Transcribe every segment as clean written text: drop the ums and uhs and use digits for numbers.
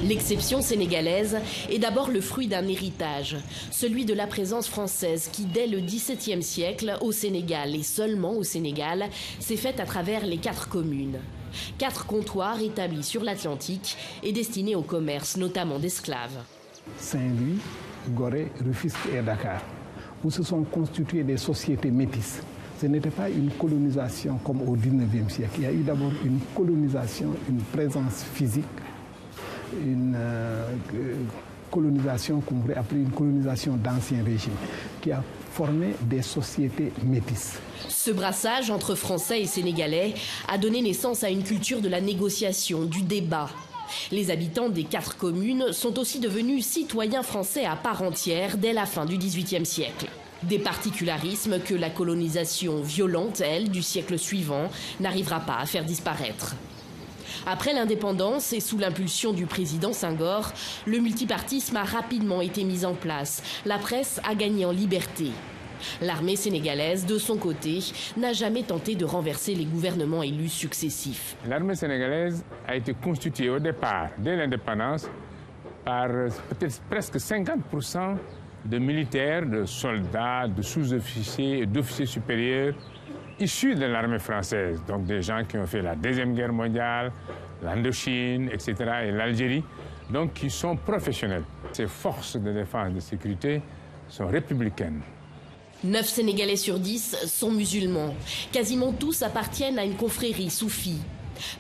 L'exception sénégalaise est d'abord le fruit d'un héritage, celui de la présence française qui, dès le XVIIe siècle, au Sénégal et seulement au Sénégal, s'est faite à travers les 4 communes. 4 comptoirs établis sur l'Atlantique et destinés au commerce, notamment d'esclaves. Saint-Louis, Gorée, Rufisque et Dakar, où se sont constituées des sociétés métisses. Ce n'était pas une colonisation comme au XIXe siècle. Il y a eu d'abord une colonisation, une présence physique, une colonisation qu'on pourrait appeler une colonisation d'ancien régime, qui a formé des sociétés métisses. Ce brassage entre Français et Sénégalais a donné naissance à une culture de la négociation, du débat. Les habitants des 4 communes sont aussi devenus citoyens français à part entière dès la fin du XVIIIe siècle. Des particularismes que la colonisation violente, elle, du siècle suivant, n'arrivera pas à faire disparaître. Après l'indépendance et sous l'impulsion du président Senghor, le multipartisme a rapidement été mis en place. La presse a gagné en liberté. L'armée sénégalaise, de son côté, n'a jamais tenté de renverser les gouvernements élus successifs. L'armée sénégalaise a été constituée au départ, dès l'indépendance, par peut-être presque 50% de militaires, de soldats, de sous-officiers et d'officiers supérieurs issus de l'armée française. Donc des gens qui ont fait la Deuxième Guerre mondiale, l'Indochine, etc. et l'Algérie, donc qui sont professionnels. Ces forces de défense et de sécurité sont républicaines. 9 Sénégalais sur 10 sont musulmans. Quasiment tous appartiennent à une confrérie soufie.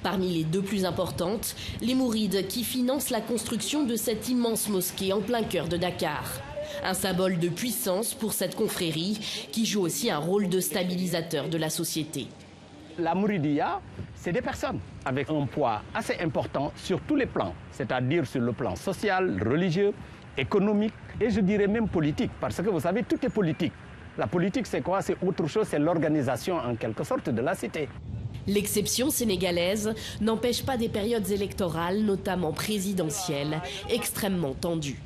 Parmi les 2 plus importantes, les Mourides qui financent la construction de cette immense mosquée en plein cœur de Dakar. Un symbole de puissance pour cette confrérie qui joue aussi un rôle de stabilisateur de la société. La Mouridia, c'est des personnes avec un poids assez important sur tous les plans, c'est-à-dire sur le plan social, religieux, économique et je dirais même politique, parce que vous savez, tout est politique. La politique, c'est quoi? C'est autre chose, c'est l'organisation en quelque sorte de la cité. L'exception sénégalaise n'empêche pas des périodes électorales, notamment présidentielles, extrêmement tendues.